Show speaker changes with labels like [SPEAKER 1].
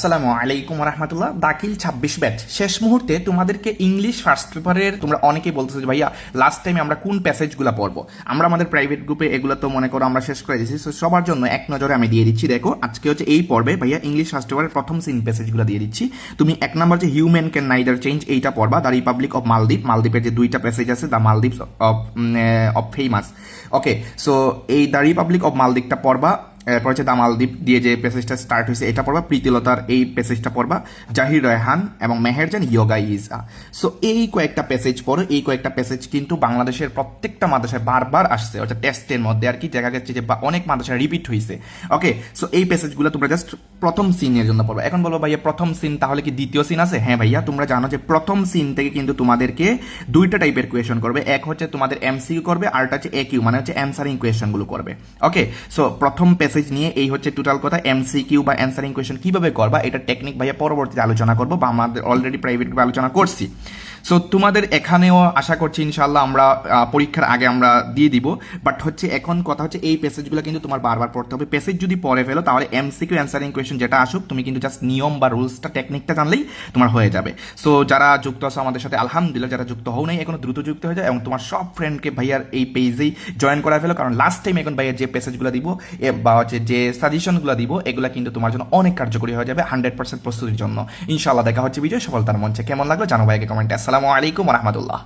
[SPEAKER 1] আসসালামু আলাইকুম রহমতুল্লাহ। দাখিল 26 ব্যাচ শেষ মুহূর্তে তোমাদেরকে ইংলিশ ফার্স্ট পেপারের তোমরা অনেকেই বলতেছো যে ভাইয়া লাস্ট টাইমে আমরা কোন প্যাসেজগুলো পড়বো। আমরা আমাদের প্রাইভেট গ্রুপে এগুলো তো মনে করো আমরা শেষ করে দিয়েছি, সো সবার জন্য এক নজরে আমি দিয়ে দিচ্ছি। দেখো আজকে হচ্ছে এই পর্বে ভাইয়া ইংলিশ ফার্স্ট পেপারের প্রথম সিন প্যাসেজগুলো দিয়ে দিচ্ছি। তুমি এক নম্বর যে হিউম্যান ক্যান নাইদার চেঞ্জ এইটা পড়বা, দ্য রিপাবলিক অফ মালদ্বীপ। মালদ্বীপের যে দুইটা প্যাসেজ আছে, the Maldives of famous. Okay, so এই দ্য রিপাবলিক অফ মালদ্বীপটা পড়বা। এরপর হচ্ছে দা মালদ্বীপ দিয়ে যে প্যাসেজটা স্টার্ট হয়েছে এটা পড়বা, প্রীতিলতার এই প্যাসেজটা পড়বা, জাহির রয়হান এবং মেহেরজান ইয়োগা ইজা। সো এই কয়েকটা প্যাসেজ পড়ো। এই কয়েকটা প্যাসেজ কিন্তু বাংলাদেশের প্রত্যেকটা মাদ্রাসায় বারবার আসছে, অর্থাৎ টেস্টের মধ্যে আর কি দেখা যাচ্ছে যে অনেক মাদ্রাসায় রিপিট হয়েছে। ওকে, সো এই প্যাসেজগুলো তোমরা জাস্ট প্রথম সিনের জন্য পড়বা। এখন বলো ভাইয়া প্রথম সিন তাহলে কি দ্বিতীয় সিন আছে? হ্যাঁ ভাইয়া, তোমরা জানো যে প্রথম সিন থেকে কিন্তু তোমাদেরকে দুইটা টাইপের কোয়েশন করবে। এক হচ্ছে তোমাদের এমসিকিউ করবে, আরটা হচ্ছে একিউ মানে হচ্ছে অ্যান্সারিং কোয়েশনগুলো করবে। ওকে, সো প্রথম প্যাসেজ নিয়ে এই হচ্ছে টোটাল কথা। এমসিকিউ বা অ্যান্সারিং কোয়েশন কিভাবে করবা এটা টেকনিক ভাইয়া পরবর্তীতে আলোচনা করবো, বা আমাদের অলরেডি প্রাইভেট গ্রুপে আলোচনা করছি। সো তোমাদের এখানেও আশা করছি ইনশাল্লাহ আমরা পরীক্ষার আগে আমরা দিয়ে দিব। বাট হচ্ছে এখন কথা হচ্ছে এই প্যাসেজগুলো কিন্তু তোমার বারবার পড়তে হবে। প্যাসেজ যদি পড়ে ফেলো তাহলে এমসিকিউ অ্যান্সারিং কোয়েশন যেটা আসুক তুমি কিন্তু জাস্ট নিয়ম বা রুলসটা টেকনিকটা জানলেই তোমার হয়ে যাবে। সো যারা যুক্ত আছো আমাদের সাথে আলহামদুলিল্লাহ, যারা যুক্ত হও নাই এখনো দ্রুত যুক্ত হয়ে যায় এবং তোমার সব ফ্রেন্ডকে ভাইয়ার এই পেজেই জয়েন করা ফেলো, কারণ লাস্ট টাইম এখন ভাইয়ার যে প্যাসেজগুলো দিব বা হচ্ছে যে সাজেশনগুলো দিব এগুলো কিন্তু তোমার জন্য অনেক কার্যকরী হয়ে যাবে 100% প্রস্তুতির জন্য। ইনশাআল্লাহ দেখা হচ্ছে বিজয় সফলতার মঞ্চে। কেমন লাগলো জানো ভাইকে কমেন্টে। আসসালামু আলাইকুম রহমতুল্লাহ।